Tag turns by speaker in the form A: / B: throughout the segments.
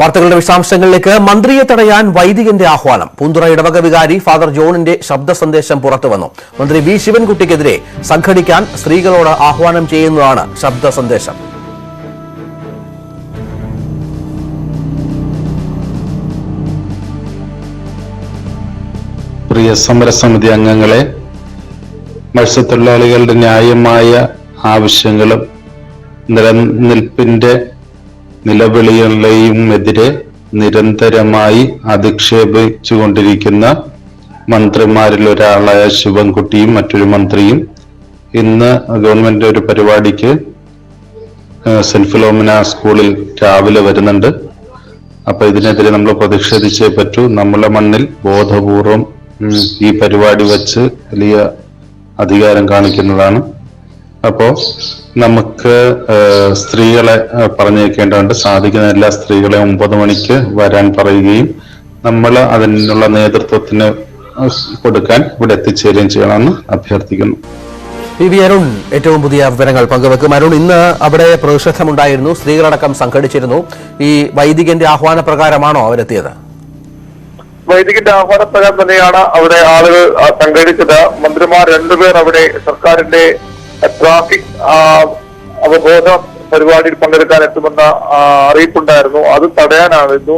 A: വാർത്തകളുടെ വിശദാംശങ്ങളിലേക്ക്. മന്ത്രിയെ തടയാൻ വൈദികന്റെ ആഹ്വാനം. പൂന്തുറ ഇടവക വികാരി ഫാദർ ജോണിന്റെ ശബ്ദ സന്ദേശം പുറത്തുവന്നു. മന്ത്രി വി ശിവൻകുട്ടിക്കെതിരെ സംഘടിക്കാൻ സ്ത്രീകളോട് ആഹ്വാനം ചെയ്യുന്നതാണ് ശബ്ദ സന്ദേശം.
B: പ്രിയ സമരസമിതി അംഗങ്ങളെ, മത്സ്യത്തൊഴിലാളികളുടെ ന്യായമായ ആവശ്യങ്ങളും നിലനിൽപ്പിന്റെ നിലവിളികളെയും എതിരെ നിരന്തരമായി അധിക്ഷേപിച്ചുകൊണ്ടിരിക്കുന്ന മന്ത്രിമാരിൽ ഒരാളായ ശിവൻകുട്ടിയും മറ്റൊരു മന്ത്രിയും ഇന്ന് ഗവൺമെന്റ് ഒരു പരിപാടിക്ക് സെന്റ് ഫിലോമിന സ്കൂളിൽ രാവിലെ വരുന്നുണ്ട്. അപ്പൊ ഇതിനെതിരെ നമ്മൾ പ്രതിഷേധിച്ചേ പറ്റൂ. നമ്മളെ മണ്ണിൽ ബോധപൂർവം ഈ പരിപാടി വെച്ച് വലിയ അധികാരം കാണിക്കുന്നതാണ്. അപ്പോ നമുക്ക് സ്ത്രീകളെ പറഞ്ഞേക്കേണ്ടതുണ്ട്. സാധിക്കുന്ന എല്ലാ സ്ത്രീകളെയും 9 മണിക്ക് വരാൻ പറയുകയും നമ്മൾ അതിനുള്ള നേതൃത്വത്തിന് കൊടുക്കാൻ ഇവിടെ എത്തിച്ചേരുകയും ചെയ്യണമെന്ന് അഭ്യർത്ഥിക്കുന്നു.
A: പി അരുൺ ഏറ്റവും പുതിയ വിവരങ്ങൾ പങ്കുവെക്കും. അരുൺ, ഇന്ന് അവിടെ പ്രതിഷേധമുണ്ടായിരുന്നു, സ്ത്രീകളടക്കം സംഘടിച്ചിരുന്നു. ഈ വൈദികന്റെ ആഹ്വാന പ്രകാരമാണോ അവരെത്തിയത്?
C: വൈദികന്റെ ആഹ്വാനപ്രകാരം തന്നെയാണ് അവിടെ ആളുകൾ സംഘടിച്ചത്. മന്ത്രിമാർ 2 പേർ അവിടെ സർക്കാരിന്റെ ട്രാഫിക് അവബോധ പരിപാടിയിൽ പങ്കെടുക്കാൻ എത്തുമെന്ന അറിയിപ്പുണ്ടായിരുന്നു. അത് തടയാനായിരുന്നു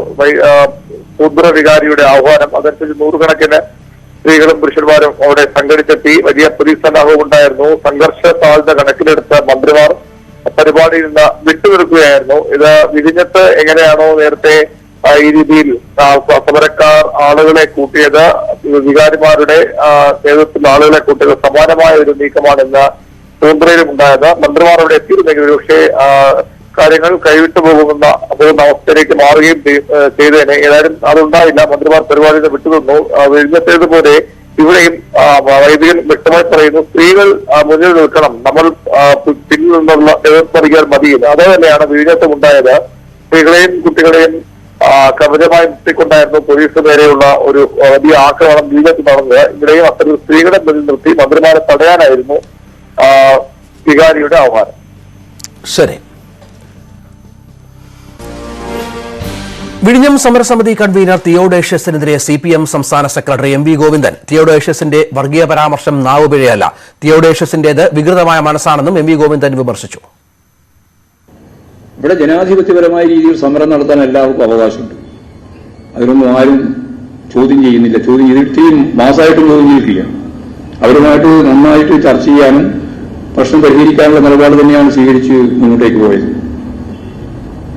C: പൂന്തുറ വികാരിയുടെ ആഹ്വാനം. അതനുസരിച്ച് 100 കണക്കിന് സ്ത്രീകളും പുരുഷന്മാരും അവിടെ സംഘടിച്ചെത്തി. വലിയ പോലീസ് സന്നാഹവും ഉണ്ടായിരുന്നു. സംഘർഷ സാധ്യത കണക്കിലെടുത്ത് മന്ത്രിമാർ പരിപാടിയിൽ നിന്ന് വിട്ടുനിൽക്കുകയായിരുന്നു. ഇത് വിഴിഞ്ഞത്ത് എങ്ങനെയാണോ നേരത്തെ ഈ രീതിയിൽ സമരക്കാർ ആളുകളെ കൂട്ടിയത്, വികാരിമാരുടെ നേതൃത്വത്തിൽ ആളുകളെ കൂട്ടിയത് സമാനമായ ഒരു നീക്കമാണെന്ന് പൂന്തുറയിലും ഉണ്ടായത്. മന്ത്രിമാർ അവിടെ എത്തിയിരുന്നെങ്കിൽ പക്ഷേ കാര്യങ്ങൾ കൈവിട്ടു പോകുന്ന അവസ്ഥയിലേക്ക് മാറുകയും ചെയ്തേനെ. ഏതായാലും അതുണ്ടായില്ല. മന്ത്രിമാർ പരിപാടിയിൽ നിന്ന് വിട്ടുനിന്നു. വിഴിഞ്ഞത്തേതുപോലെ ഇവിടെയും വൈദികൻ വ്യക്തമായി പറയുന്നു, സ്ത്രീകൾ മുന്നിൽ നിൽക്കണം, നമ്മൾ പിന്നിൽ നിന്നുള്ള എതിർപ്പറിയാൻ മതിയില്ല. അത് തന്നെയാണ് വിഴിഞ്ഞത്തും ഉണ്ടായത്. സ്ത്രീകളെയും കുട്ടികളെയും കവചമായി നിർത്തിക്കൊണ്ടായിരുന്നു പോലീസ് നേരെയുള്ള ഒരു വലിയ ആക്രമണം വിഴിഞ്ഞത്ത് നടന്നത്. ഇവിടെയും അത്തരം സ്ത്രീകളെ മുന്നിൽ നിർത്തി മന്ത്രിമാരെ തടയാനായിരുന്നു വികാരിയുടെ ആഹ്വാനം.
A: ശരി. വിഴിഞ്ഞം സമരസമിതി കൺവീനർ തിയോഡേഷ്യസിനെതിരെ CPM സംസ്ഥാന സെക്രട്ടറി MV ഗോവിന്ദൻ. തിയോഡേഷ്യസിന്റെ വർഗീയ പരാമർശം നാവുപിഴയല്ല, തിയോഡേഷ്യസിന്റേത് വികൃതമായ മനസ്സാണെന്നും MV ഗോവിന്ദൻ വിമർശിച്ചു.
D: ഇവിടെ ജനാധിപത്യപരമായ രീതിയിൽ സമരം നടത്താൻ എല്ലാവർക്കും അവകാശമുണ്ട്. അതിനൊന്നും ആരും ചോദ്യം ചെയ്യുന്നില്ല. ചോദ്യം ചെയ്തിട്ടും മാസമായിട്ടും ചോദ്യം ചെയ്തിട്ടില്ല. അവരുമായിട്ട് നന്നായിട്ട് ചർച്ച ചെയ്യാനും പ്രശ്നം പരിഹരിക്കാനുള്ള നിലപാട് തന്നെയാണ് സ്വീകരിച്ച് മുന്നോട്ടേക്ക് പോയത്.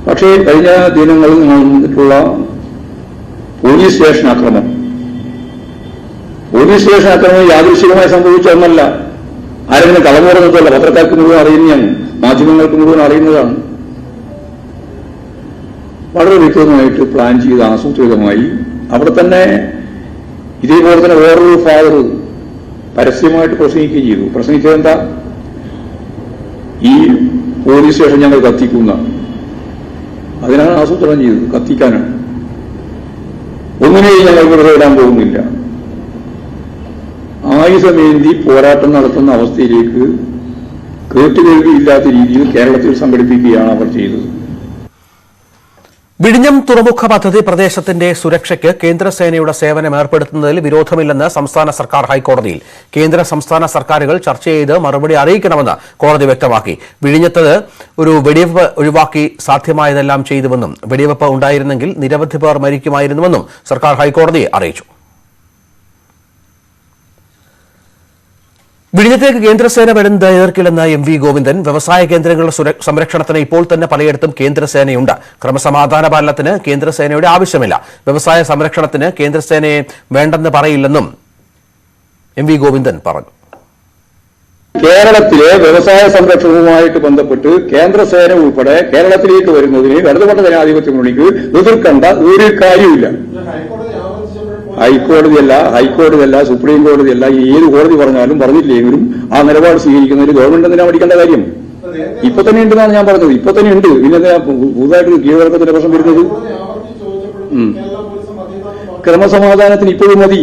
D: പക്ഷേ കഴിഞ്ഞ ദിനങ്ങളിൽ നടന്നിട്ടുള്ള പോലീസ് സ്റ്റേഷൻ ആക്രമണം യാദൃശ്ചികമായി സംഭവിച്ച ഒന്നല്ല. ആരെങ്കിലും കളമുറന്നതല്ല. പത്രക്കാർക്ക് മുഴുവൻ അറിയുന്നതാണ്, മാധ്യമങ്ങൾക്ക് മുഴുവൻ അറിയുന്നതാണ്. വളരെ വ്യക്തമായിട്ട് പ്ലാൻ ചെയ്ത് ആസൂത്രിതമായി അവിടെ തന്നെ ഇതേപോലെ തന്നെ വേറൊരു ഫാദർ പരസ്യമായിട്ട് പ്രസംഗിക്കുകയും ചെയ്തു. പ്രസംഗിച്ചതെന്താ? ഈ പോലീസ് സ്റ്റേഷൻ ഞങ്ങൾ കത്തിക്കുന്ന, അതിനാണ് ആസൂത്രണം ചെയ്തത്, കത്തിക്കാനാണ്. ഒന്നിനെയും ഞങ്ങൾ വെറുതെ ഇടാൻ പോകുന്നില്ല. ആയുധമേന്തി പോരാട്ടം നടത്തുന്ന അവസ്ഥയിലേക്ക് കേട്ടുകേൾവിയില്ലാത്ത രീതിയിൽ കേരളത്തിൽ സംഘടിപ്പിക്കുകയാണ് അവർ ചെയ്തത്.
A: വിഴിഞ്ഞം തുറമുഖ പദ്ധതി പ്രദേശത്തിന്റെ സുരക്ഷയ്ക്ക് കേന്ദ്രസേനയുടെ സേവനം ഏർപ്പെടുത്തുന്നതിൽ വിരോധമില്ലെന്ന് സംസ്ഥാന സർക്കാർ ഹൈക്കോടതിയിൽ. കേന്ദ്ര സംസ്ഥാന സർക്കാരുകൾ ചർച്ച ചെയ്ത് മറുപടി അറിയിക്കണമെന്ന് കോടതി വ്യക്തമാക്കി. വിഴിഞ്ഞത്ത് ഒരു വെടിവെപ്പ് ഒഴിവാക്കി സാധ്യമായതെല്ലാം ചെയ്തുവെന്നും വെടിവെപ്പ് ഉണ്ടായിരുന്നെങ്കിൽ നിരവധി പേർ മരിക്കുമായിരുന്നുവെന്നും സർക്കാർ ഹൈക്കോടതിയെ അറിയിച്ചു. വിഴിഞ്ഞത്തേക്ക് കേന്ദ്രസേന വരുന്നത് എതിർക്കില്ലെന്ന് MV ഗോവിന്ദൻ. വ്യവസായ കേന്ദ്രങ്ങളുടെ സംരക്ഷണത്തിന് ഇപ്പോൾ തന്നെ പലയിടത്തും കേന്ദ്രസേനയുണ്ട്. ക്രമസമാധാന പാലനത്തിന് കേന്ദ്രസേനയുടെ ആവശ്യമില്ല. വ്യവസായ സംരക്ഷണത്തിന് കേന്ദ്രസേനയെ വേണ്ടെന്ന് പറയില്ലെന്നും MV ഗോവിന്ദൻ പറഞ്ഞു.
D: കേരളത്തിലെ വ്യവസായ സംരക്ഷണവുമായിട്ട് ബന്ധപ്പെട്ട് കേന്ദ്രസേന ഉൾപ്പെടെ കേരളത്തിലേക്ക് വരുന്നതിന് ഇടതുപക്ഷ ജനാധിപത്യ മുന്നണിക്ക് എതിർക്കേണ്ട ഒരു കാര്യമില്ല. ഹൈക്കോടതിയല്ല, സുപ്രീം കോടതിയല്ല, ഏത് കോടതി പറഞ്ഞില്ലെങ്കിലും ആ നിലപാട് സ്വീകരിക്കുന്നതിൽ ഗവൺമെന്റ് എന്തിനാ പഠിക്കേണ്ട കാര്യം? ഇപ്പൊ തന്നെ ഉണ്ടെന്നാണ് ഞാൻ പറഞ്ഞത്. ഇപ്പൊ തന്നെ ഉണ്ട്. പിന്നെ പുതുതായിട്ട് കീഴ്വഴക്കത്തിന്റെ പ്രശ്നം വരുന്നത്. ക്രമസമാധാനത്തിന് ഇപ്പോഴും മതി,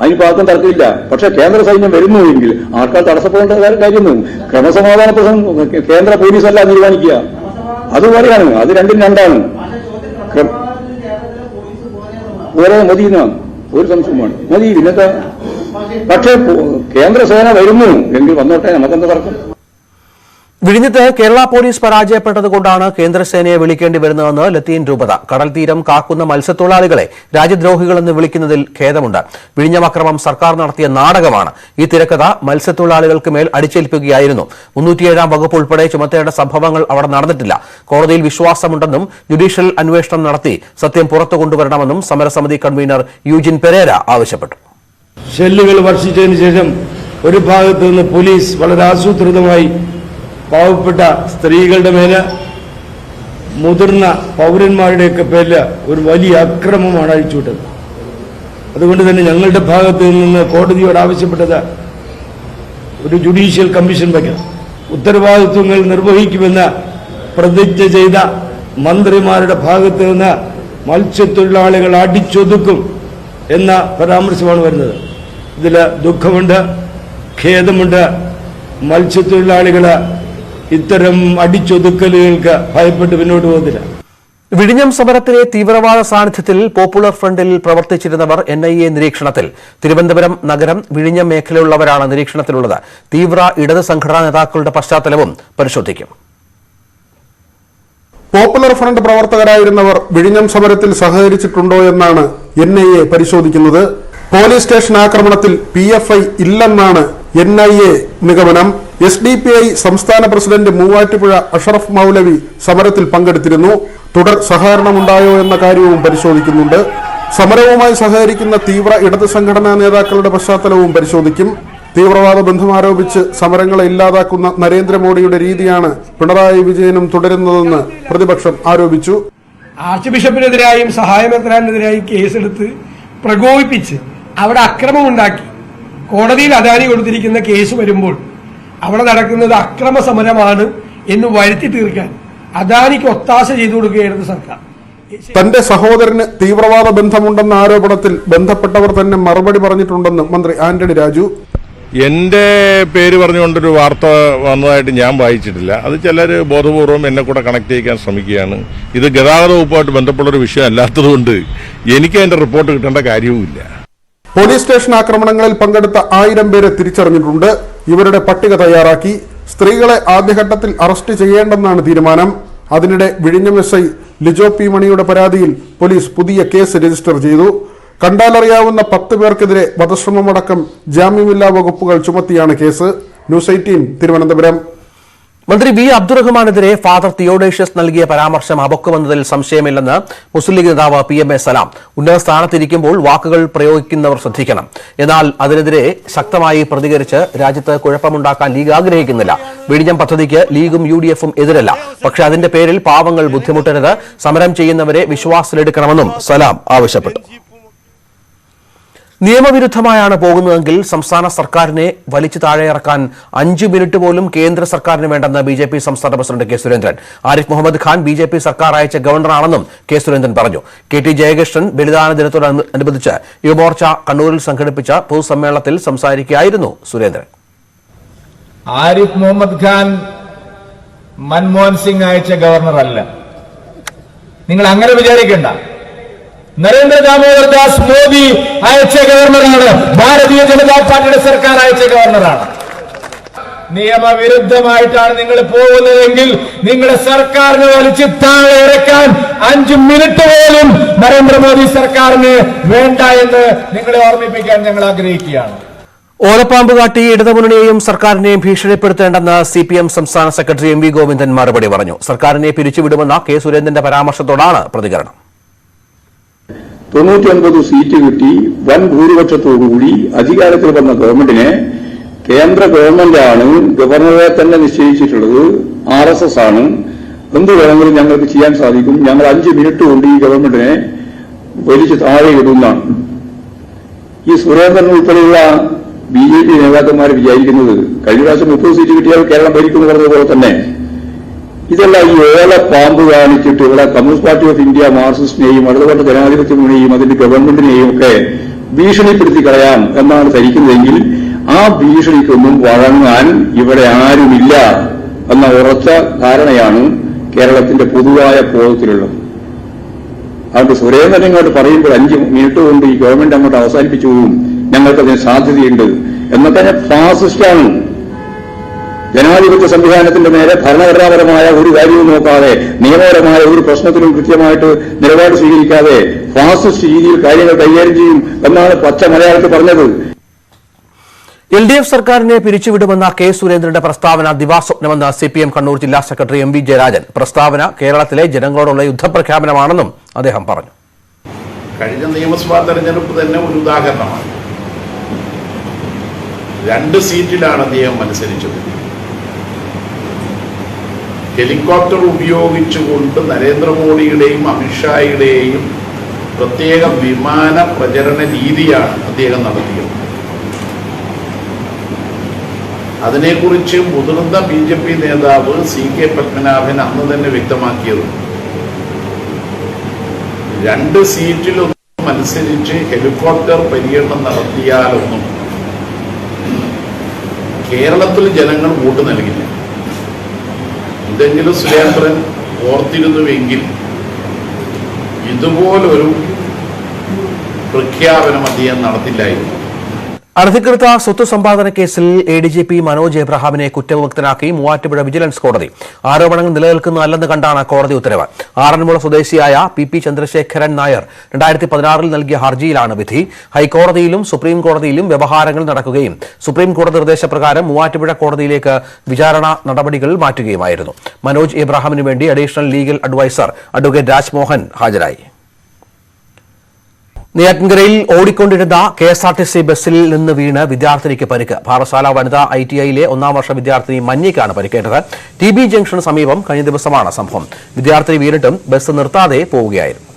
D: അതിന് പാർക്കും തർക്കമില്ല. പക്ഷെ കേന്ദ്ര സൈന്യം വരുന്നുവെങ്കിൽ ആൾക്കാർ തടസ്സപ്പെടേണ്ട കാര്യമൊന്നും. ക്രമസമാധാന പ്രശ്നം കേന്ദ്ര പോലീസല്ല തീരുമാനിക്കുക. അത് പറയാണ്, അത് രണ്ടും രണ്ടാണ്. വേറെ മതി എന്നാണ് ഒരു സംശയമാണ്. മതി ഇന്നത്തെ. പക്ഷേ കേന്ദ്ര സേന വരുന്നു എങ്കിൽ വന്നോട്ടെ, നമുക്കെന്ത് തർക്കം?
A: വിഴിഞ്ഞത്ത് കേരള പോലീസ് പരാജയപ്പെട്ടതുകൊണ്ടാണ് കേന്ദ്രസേനയെ വിളിക്കേണ്ടി വരുന്നതെന്ന് ലത്തീൻ രൂപത. കടൽ തീരം കാക്കുന്ന മത്സ്യത്തൊഴിലാളികളെ രാജ്യദ്രോഹികളെന്ന് വിളിക്കുന്നതിൽ ഖേദമുണ്ട്. വിഴിഞ്ഞം അക്രമം സർക്കാർ നടത്തിയ നാടകമാണ്. ഈ തിരക്കഥ മത്സ്യത്തൊഴിലാളികൾക്ക് മേൽ അടിച്ചേൽപ്പിക്കുകയായിരുന്നു. 307 വകുപ്പ് ഉൾപ്പെടെ ചുമത്തേണ്ട സംഭവങ്ങൾ അവിടെ നടന്നിട്ടില്ല. കോടതിയിൽ വിശ്വാസമുണ്ടെന്നും ജുഡീഷ്യൽ അന്വേഷണം നടത്തി സത്യം പുറത്തു കൊണ്ടുവരണമെന്നും സമരസമിതി കൺവീനർ യൂജിൻ പെരേര ആവശ്യപ്പെട്ടു.
E: ഷെല്ലുകൾ വർഷിച്ചതിന് ശേഷം ഒരു ഭാഗത്ത് നിന്ന് പോലീസ് വളരെ ആസൂത്രിതമായി പാവപ്പെട്ട സ്ത്രീകളുടെ മേല്, മുതിർന്ന പൗരന്മാരുടെയൊക്കെ പേരില് ഒരു വലിയ അക്രമമാണ് അഴിച്ചുവിട്ടത്. അതുകൊണ്ട് തന്നെ ഞങ്ങളുടെ ഭാഗത്ത് നിന്ന് കോടതിയോട് ആവശ്യപ്പെട്ടത് ഒരു ജുഡീഷ്യൽ കമ്മീഷൻ വയ്ക്കണം. ഉത്തരവാദിത്വങ്ങൾ നിർവഹിക്കുമെന്ന് പ്രതിജ്ഞ ചെയ്ത മന്ത്രിമാരുടെ ഭാഗത്ത് നിന്ന് മത്സ്യത്തൊഴിലാളികൾ അടിച്ചൊതുക്കും എന്ന പരാമർശമാണ് വരുന്നത്. ഇതിൽ ദുഃഖമുണ്ട്, ഖേദമുണ്ട്. മത്സ്യത്തൊഴിലാളികള് ഇത്തരം അടിച്ചൊതുക്കലുകൾക്ക് ഭയപ്പെട്ട് മുന്നോട്ട് പോകുന്നില്ല.
A: വിഴിഞ്ഞം സമരത്തിലെ തീവ്രവാദ സാന്നിധ്യത്തിൽ പോപ്പുലർ ഫ്രണ്ടിൽ പ്രവർത്തിച്ചിരുന്നവർ NIA നിരീക്ഷണത്തിൽ. തിരുവനന്തപുരം നഗരം, വിഴിഞ്ഞം മേഖലയിലുള്ളവരാണ് നിരീക്ഷണത്തിലുള്ളത്. തീവ്ര ഇടത് സംഘടനാ നേതാക്കളുടെ പശ്ചാത്തലവും പരിശോധിക്കും.
F: പോപ്പുലർ ഫ്രണ്ട് പ്രവർത്തകരായിരുന്നവർ വിഴിഞ്ഞം സമരത്തിൽ സഹകരിച്ചിട്ടുണ്ടോ എന്നാണ് NIA പരിശോധിക്കുന്നത്. പോലീസ് സ്റ്റേഷൻ ആക്രമണത്തിൽ PFI ഇല്ലെന്നാണ് NIA നിഗമനം. SDPI സംസ്ഥാന പ്രസിഡന്റ് മൂവാറ്റുപുഴ അഷറഫ് മൗലവി സമരത്തിൽ പങ്കെടുത്തിരുന്നു. തുടർ സഹകരണമുണ്ടായോ എന്ന കാര്യവും പരിശോധിക്കുന്നുണ്ട്. സമരവുമായി സഹകരിക്കുന്ന തീവ്ര ഇടത് സംഘടനാ നേതാക്കളുടെ പശ്ചാത്തലവും പരിശോധിക്കും. തീവ്രവാദ ബന്ധമാരോപിച്ച് സമരങ്ങളെ ഇല്ലാതാക്കുന്ന നരേന്ദ്രമോദിയുടെ രീതിയാണ് പിണറായി വിജയനും തുടരുന്നതെന്ന് പ്രതിപക്ഷം ആരോപിച്ചു.
G: ആർച്ച് ബിഷപ്പിനെതിരായും സഹായമെത്രാനെതിരായും കേസെടുത്ത് പ്രകോപിപ്പിച്ച് അവിടെ അക്രമമുണ്ടാക്കി കോടതിയിൽ അദാനി കൊടുത്തിരിക്കുന്ന കേസ് വരുമ്പോൾ അവിടെ നടക്കുന്നത് അക്രമ സമരമാണ് എന്ന് വരുത്തി തീർക്കാൻ അദാനിക്ക് ഒത്താശ ചെയ്തു കൊടുക്കുകയായിരുന്നു സർക്കാർ.
F: തന്റെ സഹോദരന് തീവ്രവാദ ബന്ധമുണ്ടെന്ന ആരോപണത്തിൽ ബന്ധപ്പെട്ടവർ തന്നെ മറുപടി പറഞ്ഞിട്ടുണ്ടെന്ന് മന്ത്രി ആന്റണി രാജു.
H: എന്റെ പേര് പറഞ്ഞുകൊണ്ടൊരു വാർത്ത വന്നതായിട്ട് ഞാൻ വായിച്ചിട്ടില്ല. അത് ചിലർ ബോധപൂർവം എന്നെ കൂടെ കണക്ട് ചെയ്യിക്കാൻ ശ്രമിക്കുകയാണ്. ഇത് ഗതാഗത വകുപ്പുമായിട്ട് ബന്ധപ്പെട്ടൊരു വിഷയം അല്ലാത്തതുകൊണ്ട് എനിക്ക് അതിന്റെ റിപ്പോർട്ട് കിട്ടേണ്ട കാര്യവുമില്ല.
F: പോലീസ് സ്റ്റേഷൻ ആക്രമണങ്ങളിൽ പങ്കെടുത്ത 1000 പേരെ തിരിച്ചറിഞ്ഞിട്ടുണ്ട്. ഇവരുടെ പട്ടിക തയ്യാറാക്കി. സ്ത്രീകളെ ആദ്യഘട്ടത്തിൽ അറസ്റ്റ് ചെയ്യേണ്ടെന്നാണ് തീരുമാനം. അതിനിടെ വിഴിഞ്ഞം SI ലിജോ P മണിയുടെ പരാതിയിൽ പോലീസ് പുതിയ കേസ് രജിസ്റ്റർ ചെയ്തു. കണ്ടാലറിയാവുന്ന 10 പേർക്കെതിരെ വധശ്രമമടക്കം ജാമ്യമില്ലാ വകുപ്പുകൾ ചുമത്തിയാണ് കേസ്. ന്യൂസ് 18 തിരുവനന്തപുരം.
A: മന്ത്രി V അബ്ദുറഹ്മാനെതിരെ ഫാദർ തിയോഡേഷ്യസ് നൽകിയ പരാമർശം അപക്വമെന്നതിൽ സംശയമില്ലെന്ന് മുസ്ലിം ലീഗ് നേതാവ് PMA സലാം. ഉന്നത സ്ഥാനത്തിരിക്കുമ്പോൾ വാക്കുകൾ പ്രയോഗിക്കുന്നവർ ശ്രദ്ധിക്കണം. എന്നാൽ അതിനെതിരെ ശക്തമായി പ്രതികരിച്ച് രാജ്യത്ത് കുഴപ്പമുണ്ടാക്കാൻ ലീഗ് ആഗ്രഹിക്കുന്നില്ല. വിഴിഞ്ഞം പദ്ധതിക്ക് ലീഗും UDF-ഉം എതിരല്ല. പക്ഷേ അതിന്റെ പേരിൽ പാവങ്ങൾ ബുദ്ധിമുട്ടരുത്. സമരം ചെയ്യുന്നവരെ വിശ്വാസത്തിലെടുക്കണമെന്നും സലാം ആവശ്യപ്പെട്ടു. നിയമവിരുദ്ധമായാണ് പോകുന്നതെങ്കിൽ സംസ്ഥാന സർക്കാരിനെ വലിച്ചു താഴെയിറക്കാൻ 5 മിനിറ്റ് പോലും കേന്ദ്ര സർക്കാരിന് വേണ്ടെന്ന് BJP സംസ്ഥാന president K Surendran. Arif Muhammad Khan BJP സർക്കാർ അയച്ച ഗവർണറാണെന്നും K സുരേന്ദ്രൻ പറഞ്ഞു. KT ജയകൃഷ്ണൻ ബലിദാന ദിനത്തോടനുബന്ധിച്ച് യുവമോർച്ച കണ്ണൂരിൽ സംഘടിപ്പിച്ച പൊതുസമ്മേളനത്തിൽ സംസാരിക്കുകയായിരുന്നു സുരേന്ദ്രൻ.
I: ആരിഫ് മുഹമ്മദ് ഖാൻ മൻമോഹൻ സിംഗ് അയച്ച ഗവർണറല്ല. നിങ്ങൾ അങ്ങനെ വിചാരിക്കേണ്ട. നരേന്ദ്ര ദാമോദർ ദാസ് മോദി അയച്ച ഗവർണറാണ്. ഭാരതീയ ജനതാ പാർട്ടിയുടെ സർക്കാർ അയച്ച ഗവർണറാണ്. നിയമവിരുദ്ധമായിട്ടാണ് നിങ്ങൾ പോകുന്നതെങ്കിൽ നിങ്ങളുടെ സർക്കാരിനെ വലിച്ച് താഴെ ഇറക്കാൻ 5 മിനിറ്റ് പോലും നരേന്ദ്രമോദി സർക്കാരിന് വേണ്ട എന്ന് നിങ്ങളെ ഓർമ്മിപ്പിക്കാൻ ഞങ്ങൾ ആഗ്രഹിക്കുകയാണ്.
A: ഓലപ്പാമ്പ് കാട്ടി ഇടതുമുന്നണിയെയും സർക്കാരിനെയും ഭീഷണിപ്പെടുത്തേണ്ടെന്ന് CPM സംസ്ഥാന സെക്രട്ടറി MV ഗോവിന്ദൻ മറുപടി പറഞ്ഞു. സർക്കാരിനെ പിരിച്ചുവിടുമെന്ന K സുരേന്ദ്രന്റെ പരാമർശത്തോടാണ് പ്രതികരണം.
D: 99 സീറ്റ് കിട്ടി വൻ ഭൂരിപക്ഷത്തോടുകൂടി അധികാരത്തിൽ വന്ന ഗവൺമെന്റിനെ കേന്ദ്ര ഗവൺമെന്റാണ് ഗവർണറെ തന്നെ നിശ്ചയിച്ചിട്ടുള്ളത്. RSS ആണ്. എന്ത് വേണമെങ്കിലും ഞങ്ങൾക്ക് ചെയ്യാൻ സാധിക്കും. ഞങ്ങൾ 5 മിനിറ്റ് കൊണ്ട് ഈ ഗവൺമെന്റിനെ വലിച്ചു താഴെ ഇടുന്നതാണ്. ഈ സുരേന്ദ്രൻ ഉൾപ്പെടെയുള്ള BJP നേതാക്കന്മാർ വിചാരിക്കുന്നത് കഴിഞ്ഞ പ്രാവശ്യം 30 സീറ്റ് കിട്ടിയാൽ കേരളം ഭരിക്കുന്നു പറഞ്ഞതുപോലെ തന്നെ ഇതെല്ലാം ഈ ഓല പാമ്പ് കാണിച്ചിട്ട് ഇവിടെ കമ്മ്യൂണിസ്റ്റ് പാർട്ടി ഓഫ് ഇന്ത്യ മാർക്സിസ്റ്റിനെയും ഇടതുപക്ഷ ജനാധിപത്യ മുന്നണിയെയും അതിന്റെ ഗവൺമെന്റിനെയും ഒക്കെ ഭീഷണിപ്പെടുത്തി കളയാം എന്നാണ് ധരിക്കുന്നതെങ്കിൽ ആ ഭീഷണിക്കൊന്നും വഴങ്ങാൻ ഇവിടെ ആരുമില്ല എന്ന ഉറച്ച ധാരണയാണ് കേരളത്തിന്റെ പൊതുവായ ബോധത്തിലുള്ളത്. അതുകൊണ്ട് സുരേന്ദ്രൻ ഇങ്ങോട്ട് പറയുമ്പോൾ 5 മിനിറ്റ് കൊണ്ട് ഈ ഗവൺമെന്റ് അങ്ങോട്ട് അവസാനിപ്പിച്ചു പോകും, ഞങ്ങൾക്കതിന് സാധ്യതയുണ്ട് എന്നൊക്കെ ഞാൻ ഫാസിസ്റ്റാണ്. ജനാധിപത്യ സംവിധാനത്തിന്റെ നേരെ ഭരണഘടനാപരമായ ഒരു കാര്യവും നോക്കാതെ, നിയമപരമായ ഒരു പ്രശ്നത്തിലും കൃത്യമായിട്ട് നിലപാട് സ്വീകരിക്കാതെ ഫാസിസ്റ്റ് രീതിയിൽ കാര്യങ്ങൾ കൈകാര്യം ചെയ്യും എന്നാണ് പച്ച മലയാളത്തിൽ പറഞ്ഞത്.
A: LDF സർക്കാരിനെ പിരിച്ചുവിടുമെന്ന കെ സുരേന്ദ്രന്റെ പ്രസ്താവന ദിവാസ്വപ്നമെന്ന് CPM കണ്ണൂർ ജില്ലാ സെക്രട്ടറി MV ജയരാജൻ. പ്രസ്താവന കേരളത്തിലെ ജനങ്ങളോടുള്ള യുദ്ധപ്രഖ്യാപനമാണെന്നും അദ്ദേഹം പറഞ്ഞു.
J: കഴിഞ്ഞ നിയമസഭാ തെരഞ്ഞെടുപ്പ് തന്നെ ഒരു ഉദാഹരണമാണ്. 2 സീറ്റിലാണ് അദ്ദേഹം മത്സരിച്ചത്. ഹെലികോപ്റ്റർ ഉപയോഗിച്ചുകൊണ്ട് നരേന്ദ്രമോദിയുടെയും അമിത്ഷായുടെയും പ്രത്യേക വിമാന പ്രചരണ രീതിയാണ് അദ്ദേഹം നടത്തിയത്. അതിനെക്കുറിച്ച് മുതിർന്ന BJP നേതാവ് CK പത്മനാഭൻ അന്ന് തന്നെ വ്യക്തമാക്കിയത് 2 സീറ്റിലൊന്നും മത്സരിച്ച് ഹെലികോപ്റ്റർ പര്യടനം നടത്തിയാലൊന്നും കേരളത്തിൽ ജനങ്ങൾ വോട്ട് നൽകില്ല. ഇതെങ്കിലും സുരേന്ദ്രൻ ഓർത്തിരുന്നുവെങ്കിൽ ഇതുപോലൊരു പ്രഖ്യാപനം അദ്ദേഹം നടത്തില്ലായിരുന്നു.
A: അനധികൃത സ്വത്ത് സമ്പാദന കേസിൽ ADGP മനോജ് എബ്രഹാമിനെ കുറ്റവിമുക്തനാക്കി മൂവാറ്റുപുഴ വിജിലൻസ് കോടതി. ആരോപണങ്ങൾ നിലനിൽക്കുന്നതല്ലെന്ന് കണ്ടാണ് കോടതി ഉത്തരവ്. ആറന്മുള സ്വദേശിയായ PP ചന്ദ്രശേഖരൻ നായർ 2016 നൽകിയ ഹർജിയിലാണ് വിധി. ഹൈക്കോടതിയിലും സുപ്രീം കോടതിയിലും വ്യവഹാരങ്ങൾ നടക്കുകയും സുപ്രീം കോടതി നിർദ്ദേശപ്രകാരം മൂവാറ്റുപുഴ കോടതിയിലേക്ക് വിചാരണ നടപടികൾ മാറ്റുകയുമായിരുന്നു. മനോജ് എബ്രഹാമിന് വേണ്ടി additional legal adviser advocate Rajmohan ഹാജരായി. നെയ്യാറ്റിൻകരയിൽ ഓടിക്കൊണ്ടിരുന്ന KSRTC ബസ്സിൽ നിന്ന് വീണ് വിദ്യാർത്ഥിനിക്ക് പരിക്ക്. പാറശാല വനിതാ ITIയിലെ 1ാം വർഷ വിദ്യാർത്ഥിനി മഞ്ഞയ്ക്കാണ് പരിക്കേറ്റത്. TB ജംഗ്ഷന് സമീപം കഴിഞ്ഞ ദിവസമാണ് സംഭവം. വിദ്യാർത്ഥിനി വീണിട്ടും ബസ് നിർത്താതെ പോവുകയായിരുന്നു.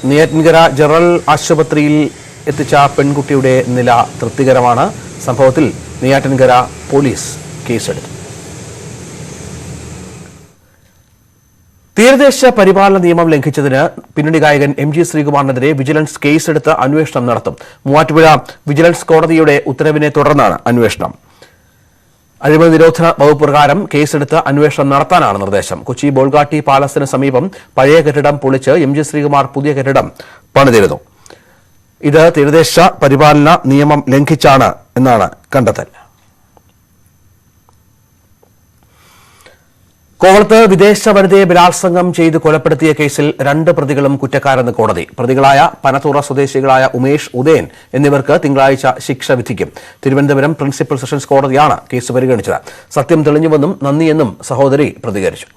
A: നെയ്യാറ്റിൻകര ജനറൽ ആശുപത്രിയിൽ എത്തിച്ച പെൺകുട്ടിയുടെ നില തൃപ്തികരമാണ്. സംഭവത്തിൽ നെയ്യാറ്റിൻകര പോലീസ് കേസെടുത്തു. തീരദേശ പരിപാലന നിയമം ലംഘിച്ചതിന് പിന്നണി ഗായകൻ MG ശ്രീകുമാറിനെതിരെ വിജിലൻസ് കേസെടുത്ത് അന്വേഷണം നടത്തും. മൂവാറ്റുപുഴ വിജിലൻസ് കോടതിയുടെ ഉത്തരവിനെ തുടർന്നാണ് അന്വേഷണം. അഴിമതി നിരോധന വകുപ്പ് പ്രകാരം കേസെടുത്ത് അന്വേഷണം നടത്താനാണ് നിർദ്ദേശം. കൊച്ചി ബോൾഗാട്ടി പാലസിന് സമീപം പഴയ കെട്ടിടം പൊളിച്ച് MG ശ്രീകുമാർ പുതിയ കെട്ടിടം പണിതിരുന്നു. ഇത് തീരദേശ പരിപാലന നിയമം ലംഘിച്ചാണ് എന്നാണ് കണ്ടെത്തൽ. കോവളത്ത് വിദേശ വനിതയെ ബലാത്സംഗം ചെയ്ത് കൊലപ്പെടുത്തിയ കേസിൽ 2 പ്രതികളും കുറ്റക്കാരെന്ന് കോടതി. പ്രതികളായ പനത്തൂറ സ്വദേശികളായ ഉമേഷ്, ഉദയൻ എന്നിവർക്ക് തിങ്കളാഴ്ച ശിക്ഷ വിധിക്കും. തിരുവനന്തപുരം പ്രിൻസിപ്പൽ സെഷൻസ് കോടതിയാണ് കേസ് പരിഗണിച്ചത്. സത്യം തെളിഞ്ഞുവെന്നും നന്ദിയെന്നും സഹോദരി പ്രതികരിച്ചു.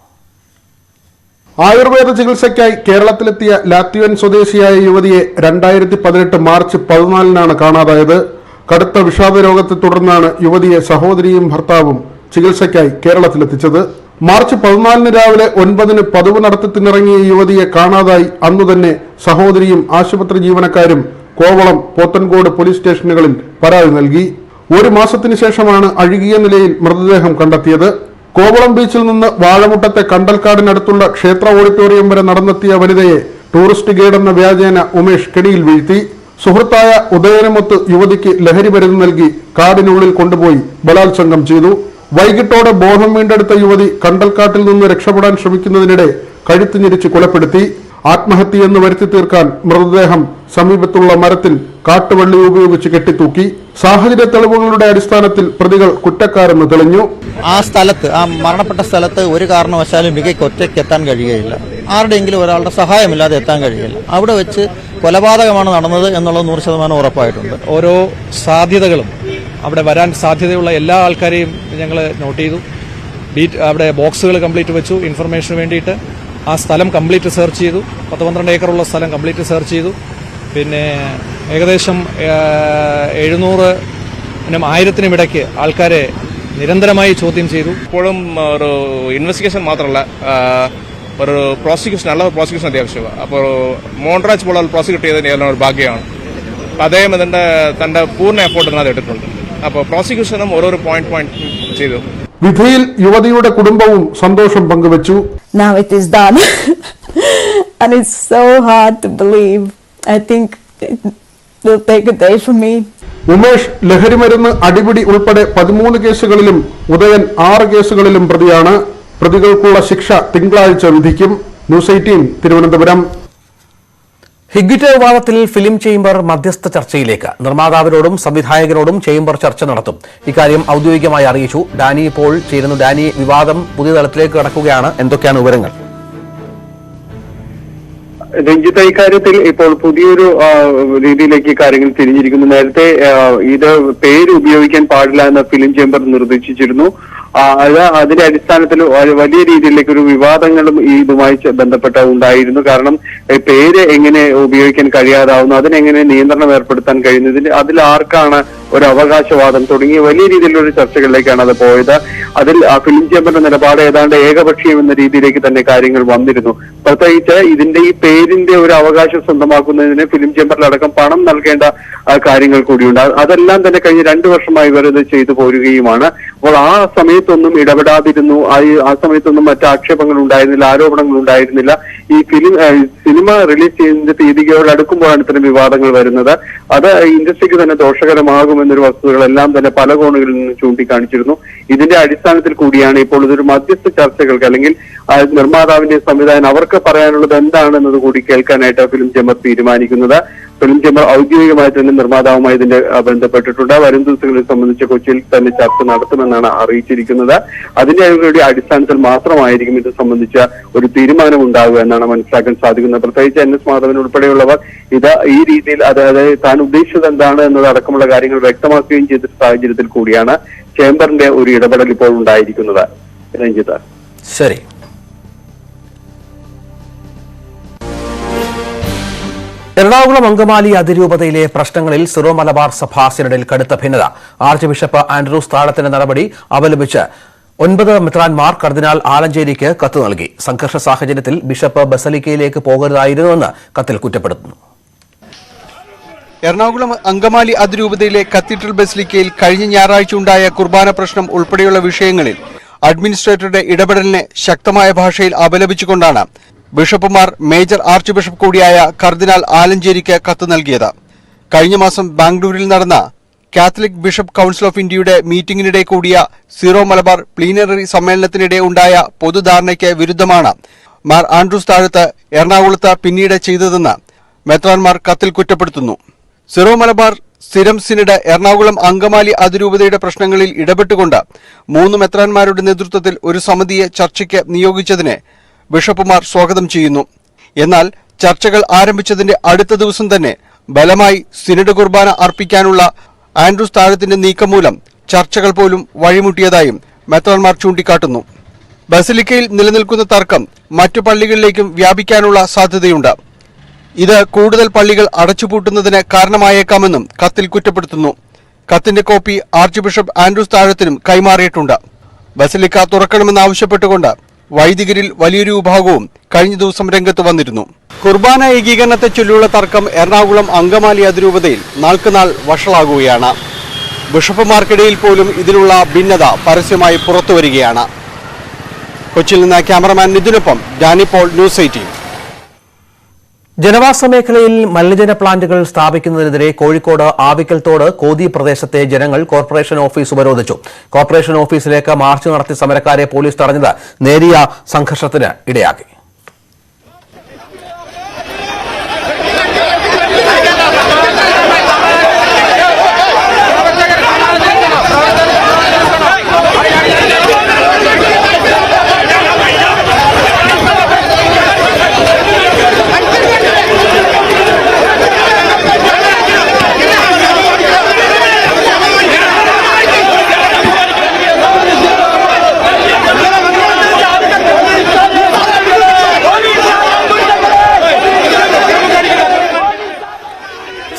F: ആയുർവേദ ചികിത്സയ്ക്കായി കേരളത്തിലെത്തിയ ലാത്വിയൻ സ്വദേശിയായ യുവതിയെ 2018 മാർച്ച് 14 കാണാതായത്. കടുത്ത വിഷാദ രോഗത്തെ തുടർന്നാണ് യുവതിയെ സഹോദരിയും ഭർത്താവും ചികിത്സയ്ക്കായി കേരളത്തിലെത്തിച്ചത്. മാർച്ച് 14 രാവിലെ 9 പതിവ് നടത്തത്തിനിറങ്ങിയ യുവതിയെ കാണാതായി അന്നുതന്നെ സഹോദരിയും ആശുപത്രി ജീവനക്കാരും കോവളം, പോത്തൻകോട് പോലീസ് സ്റ്റേഷനുകളിൽ പരാതി നൽകി. 1 മാസത്തിനു ശേഷമാണ് അഴുകിയ നിലയിൽ മൃതദേഹം കണ്ടെത്തിയത്. കോവളം ബീച്ചിൽ നിന്ന് വാഴമുട്ടത്തെ കണ്ടൽക്കാടിനടുത്തുള്ള ക്ഷേത്ര ഓഡിറ്റോറിയം വരെ നടന്നെത്തിയ വനിതയെ ടൂറിസ്റ്റ് ഗൈഡ് എന്ന വ്യാജേന ഉമേഷ് കെണിയിൽ വീഴ്ത്തി. സുഹൃത്തായ ഉദയനമൊത്ത് യുവതിക്ക് ലഹരി മരുന്ന് നൽകി കാടിനുള്ളിൽ കൊണ്ടുപോയി ബലാത്സംഗം ചെയ്തു. വൈകിട്ടോടെ ബോധം വീണ്ടെടുത്ത യുവതി കണ്ടൽക്കാട്ടിൽ നിന്ന് രക്ഷപ്പെടാൻ ശ്രമിക്കുന്നതിനിടെ കഴുത്ത് ഞെരിച്ച് കൊലപ്പെടുത്തി. ആത്മഹത്യയെന്ന് വരുത്തി തീർക്കാൻ മൃതദേഹം സമീപത്തുള്ള മരത്തിൽ കാട്ടുവള്ളി ഉപയോഗിച്ച് കെട്ടിത്തൂക്കി. സാഹചര്യ തെളിവുകളുടെ അടിസ്ഥാനത്തിൽ പ്രതികൾ കുറ്റക്കാരെന്ന് തെളിഞ്ഞു.
K: ആ സ്ഥലത്ത്, ആ മരണപ്പെട്ട സ്ഥലത്ത് ഒരു കാരണവശാലും മികയ്ക്ക് ഒറ്റയ്ക്ക് എത്താൻ കഴിയുകയില്ല. ആരുടെയെങ്കിലും ഒരാളുടെ സഹായമില്ലാതെ എത്താൻ കഴിയില്ല. അവിടെ വെച്ച് കൊലപാതകമാണ് നടന്നത് എന്നുള്ളത് 100% ഉറപ്പായിട്ടുണ്ട്.
L: ഓരോ സാധ്യതകളും അവിടെ വരാൻ സാധ്യതയുള്ള എല്ലാ ആൾക്കാരെയും ഞങ്ങൾ നോട്ട് ചെയ്തു. അവിടെ ബോക്സുകൾ കംപ്ലീറ്റ് വെച്ചു ഇൻഫർമേഷന് വേണ്ടിയിട്ട്. ആ സ്ഥലം കംപ്ലീറ്റ് സെർച്ച് ചെയ്തു. 10-12 ഏക്കറുള്ള സ്ഥലം കംപ്ലീറ്റ് സെർച്ച് ചെയ്തു. പിന്നെ ഏകദേശം 700-നും 1000-നും ഇടയ്ക്ക് ആൾക്കാരെ നിരന്തരമായി ചോദ്യം ചെയ്തു.
M: ഇപ്പോഴും ഒരു ഇൻവെസ്റ്റിഗേഷൻ മാത്രമല്ല, ഒരു പ്രോസിക്യൂഷൻ, നല്ല പ്രോസിക്യൂഷൻ അത്യാവശ്യമാണ്. അപ്പോൾ മോൺരാജ് പോലുള്ള പ്രോസിക്യൂട്ട് ചെയ്തതിന് ഒരു ഭാഗ്യമാണ്. അദ്ദേഹം തന്റെ പൂർണ്ണ എഫോർട്ട് അതിനകത്ത് ഇട്ടിട്ടുണ്ട്. അപ്പോൾ പ്രോസിക്യൂഷനും ഓരോരോ പോയിന്റ് ചെയ്തു.
F: വിധിയിൽ യുവതിയുടെ കുടുംബവും സന്തോഷം പങ്കുവച്ചു.
N: Now it is done and it's so hard to believe. I think it will take a day for me.
F: Umesh ലഹരിമരുന്ന് അടിപിടി ഉൾപ്പെടെ 13 കേസുകളിലും ഉദയൻ 6 കേസുകളിലും പ്രതിയാണ്. പ്രതികൾക്കുള്ള ശിക്ഷ തിങ്കളാഴ്ച വിധിക്കും. ന്യൂസ് 18 തിരുവനന്തപുരം.
A: ഹിഗ്ഗിറ്റ് വിവാദത്തിൽ ഫിലിം ചേംബർ മധ്യസ്ഥ ചർച്ചയിലേക്ക്. നിർമ്മാതാവിനോടും സംവിധായകനോടും ചേംബർ ചർച്ച നടത്തും. ഇക്കാര്യം ഔദ്യോഗികമായി അറിയിച്ചു. ഡാനി ഇപ്പോൾ ചേരുന്നു. ഡാനി, വിവാദം പുതിയ തലത്തിലേക്ക് കടക്കുകയാണ്. എന്തൊക്കെയാണ് വിവരങ്ങൾ?
C: രഞ്ജിത്ത്, ഇക്കാര്യത്തിൽ ഇപ്പോൾ പുതിയൊരു രീതിയിലേക്ക് കാര്യങ്ങൾ തിരിഞ്ഞിരിക്കുന്നു. നേരത്തെ ഇത് പേര് ഉപയോഗിക്കാൻ പാടില്ല എന്ന് ഫിലിം ചേംബർ നിർദ്ദേശിച്ചിരുന്നു. അതിന്റെ അടിസ്ഥാനത്തിൽ വലിയ രീതിയിലേക്ക് ഒരു വിവാദങ്ങളും ഇതുമായി ബന്ധപ്പെട്ട് ഉണ്ടായിരുന്നു. കാരണം പേര് എങ്ങനെ ഉപയോഗിക്കാൻ കഴിയാതാവുന്നു, അതിനെങ്ങനെ നിയന്ത്രണം ഏർപ്പെടുത്താൻ കഴിയുന്നതിന് അതിൽ ആർക്കാണ് ഒരു അവകാശവാദം തുടങ്ങിയ വലിയ രീതിയിലുള്ള ചർച്ചകളിലേക്കാണ് അത് പോയത്. അതിൽ ഫിലിം ചേംബറിന്റെ നിലപാട് ഏതാണ്ട് ഏകപക്ഷീയം എന്ന രീതിയിലേക്ക് തന്നെ കാര്യങ്ങൾ വന്നിരുന്നു. പ്രത്യേകിച്ച് ഇതിന്റെ ഈ പേരിന്റെ ഒരു അവകാശം സ്വന്തമാക്കുന്നതിന് ഫിലിം ചേംബറിലടക്കം പണം നൽകേണ്ട കാര്യങ്ങൾ കൂടിയുണ്ട്. അതെല്ലാം തന്നെ കഴിഞ്ഞ 2 വർഷമായി ഇവർ ഇത് ചെയ്തു പോരുകയുമാണ്. അപ്പോൾ ആ സമയത്തൊന്നും ഇടപെടാതിരുന്നു. ആ സമയത്തൊന്നും മറ്റ് ആക്ഷേപങ്ങൾ ഉണ്ടായിരുന്നില്ല, ആരോപണങ്ങൾ ഉണ്ടായിരുന്നില്ല. ഈ സിനിമ റിലീസ് ചെയ്യുന്ന തീയതികളോട് അടുക്കുമ്പോഴാണ് ഇത്തരം വിവാദങ്ങൾ വരുന്നത്. അത് ഇൻഡസ്ട്രിക്ക് തന്നെ ദോഷകരമാകുമെന്നൊരു വസ്തുതകളെല്ലാം തന്നെ പല കോണുകളിൽ നിന്ന് ചൂണ്ടിക്കാണിച്ചിരുന്നു. ഇതിന്റെ അടിസ്ഥാനത്തിൽ കൂടിയാണ് ഇപ്പോൾ ഇതൊരു മധ്യസ്ഥ ചർച്ചകൾക്ക് അല്ലെങ്കിൽ നിർമ്മാതാവിന്റെ സംവിധാനം അവർക്ക് പറയാനുള്ളത് എന്താണെന്നത് കൂടി കേൾക്കാനായിട്ട് ഫിലിം ചേംബർ തീരുമാനിക്കുന്നത്. ഫിലിം ചേംബർ ഔദ്യോഗികമായി തന്നെ നിർമ്മാതാവുമായി ഇതിന്റെ ബന്ധപ്പെട്ടിട്ടുണ്ട്. വരും ദിവസങ്ങളെ സംബന്ധിച്ച് കൊച്ചിയിൽ തന്നെ ചർച്ച നടത്തുമെന്നാണ് അറിയിച്ചിരിക്കുന്നത്. അതിന്റെ അടിസ്ഥാനത്തിൽ മാത്രമായിരിക്കും ഇത് സംബന്ധിച്ച ഒരു തീരുമാനം ഉണ്ടാവുക എന്നാണ് മനസ്സിലാക്കാൻ സാധിക്കുന്നത്. പ്രത്യേകിച്ച് NS മാധവൻ ഉൾപ്പെടെയുള്ളവർ ഇത് ഈ രീതിയിൽ അതായത് താൻ ഉദ്ദേശിച്ചത് എന്താണ് എന്നതടക്കമുള്ള കാര്യങ്ങൾ വ്യക്തമാക്കുകയും ചെയ്ത സാഹചര്യത്തിൽ കൂടിയാണ് ചേംബറിന്റെ ഒരു ഇടപെടൽ ഇപ്പോൾ ഉണ്ടായിരിക്കുന്നത്. രഞ്ജിത്ത്,
A: ശരി. എറണാകുളം അങ്കമാലി അതിരൂപതയിലെ പ്രശ്നങ്ങളിൽ സിറോ മലബാർ സഭാ സിനഡിൽ കടുത്ത ഭിന്നത. ആർച്ച് ബിഷപ്പ് ആൻഡ്രൂസ് താഴത്തിന്റെ നടപടി അപലപിച്ച് 9 മെത്രാൻമാർ കർദിനാൾ ആലഞ്ചേരിക്ക് കത്ത് നൽകി. സംഘർഷ സാഹചര്യത്തിൽ ബിഷപ്പ് ബസലിക്കയിലേക്ക് പോകരുതായിരുന്നുവെന്ന് കത്തിൽ കുറ്റപ്പെടുത്തുന്നു.
O: എറണാകുളം അങ്കമാലി അതിരൂപതയിലെ കത്തീഡ്രൽ ബസലിക്കയിൽ കഴിഞ്ഞ ഞായറാഴ്ച ഉണ്ടായ കുർബാന പ്രശ്നം ഉൾപ്പെടെയുള്ള വിഷയങ്ങളിൽ അഡ്മിനിസ്ട്രേറ്ററുടെ ഇടപെടലിനെ ശക്തമായ ഭാഷയിൽ അപലപിച്ചുകൊണ്ടാണ് ബിഷപ്പുമാർ മേജർ ആർച്ച് ബിഷപ്പ് കൂടിയായ കർദിനാൾ ആലഞ്ചേരിക്ക് കത്ത് നൽകിയത്. കഴിഞ്ഞ മാസം ബാംഗ്ലൂരിൽ നടന്ന കാത്തലിക് ബിഷപ്പ് കൌൺസിൽ ഓഫ് ഇന്ത്യയുടെ മീറ്റിംഗിനിടെ കൂടിയ സീറോ മലബാർ പ്ലീനറി സമ്മേളനത്തിനിടെ ഉണ്ടായ പൊതുധാരണയ്ക്ക് വിരുദ്ധമാണ് മാർ ആൻഡ്രൂസ് താഴത്ത് എറണാകുളത്ത് പിന്നീട് ചെയ്തതെന്ന് മെത്രാൻമാർ കത്തിൽ കുറ്റപ്പെടുത്തുന്നു. സീറോ മലബാർ സ്ഥിരം സിനഡ് എറണാകുളം അങ്കമാലി അതിരൂപതയുടെ പ്രശ്നങ്ങളിൽ ഇടപെട്ടുകൊണ്ട് 3 മെത്രാൻമാരുടെ നേതൃത്വത്തിൽ ഒരു സമിതിയെ ചർച്ചയ്ക്ക് നിയോഗിച്ചതിനെ ബിഷപ്പുമാർ സ്വാഗതം ചെയ്യുന്നു. എന്നാൽ ചർച്ചകൾ ആരംഭിച്ചതിന്റെ അടുത്ത ദിവസം തന്നെ ബലമായി സിനഡ് കുർബാന അർപ്പിക്കാനുള്ള ആൻഡ്രൂസ് താഴത്തിന്റെ നീക്കം മൂലം ചർച്ചകൾ പോലും വഴിമുട്ടിയതായും മെത്രാൻമാർ ചൂണ്ടിക്കാട്ടുന്നു. ബസലിക്കയിൽ നിലനിൽക്കുന്ന തർക്കം മറ്റു പള്ളികളിലേക്കും വ്യാപിക്കാനുള്ള സാധ്യതയുണ്ട്. ഇത് കൂടുതൽ പള്ളികൾ അടച്ചുപൂട്ടുന്നതിന് കാരണമായേക്കാമെന്നും കത്തിൽ കുറ്റപ്പെടുത്തുന്നു. കത്തിന്റെ കോപ്പി ആർച്ച് ബിഷപ്പ് ആൻഡ്രൂസ് താഴത്തിനും കൈമാറിയിട്ടുണ്ട്. ബസലിക്ക തുറക്കണമെന്നാവശ്യപ്പെട്ടുകൊണ്ട് വൈദികരിൽ വലിയൊരു വിഭാഗവും കഴിഞ്ഞ ദിവസം രംഗത്ത് വന്നിരുന്നു. കുർബാന ഏകീകരണത്തെ ചൊല്ലിയുള്ള തർക്കം എറണാകുളം അങ്കമാലി അതിരൂപതയിൽ നാൾക്കുനാൾ വഷളാകുകയാണ്. ബിഷപ്പുമാർക്കിടയിൽ പോലും ഇതിലുള്ള ഭിന്നത പരസ്യമായി പുറത്തുവരികയാണ്. കൊച്ചിയിൽ നിന്ന് ക്യാമറമാൻ നിതിനൊപ്പം ഡാനി പോൾ, ന്യൂസ് 18.
A: ജനവാസ മേഖലയിൽ മലിനജല പ്ലാന്റുകൾ സ്ഥാപിക്കുന്നതിനെതിരെ കോഴിക്കോട് ആവിക്കൽത്തോട് കോതി പ്രദേശത്തെ ജനങ്ങൾ കോർപ്പറേഷൻ ഓഫീസ് ഉപരോധിച്ചു. കോർപ്പറേഷൻ ഓഫീസിലേക്ക് മാർച്ച് നടത്തി സമരക്കാരെ പോലീസ് തടഞ്ഞത് നേരിയ സംഘർഷത്തിന് ഇടയാക്കി.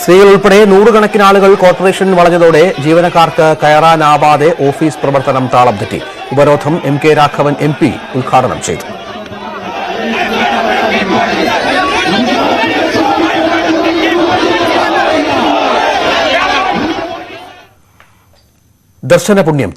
A: സ്ത്രീകൾ ഉൾപ്പെടെ 100 കണക്കിന് ആളുകൾ കോർപ്പറേഷൻ വളഞ്ഞതോടെ ജീവനക്കാർക്ക് കയറാനാവാതെ ഓഫീസ് പ്രവർത്തനം താളം തെറ്റി. ഉപരോധം MK രാഘവൻ MP ഉദ്ഘാടനം ചെയ്തു. ദർശനപുണ്യം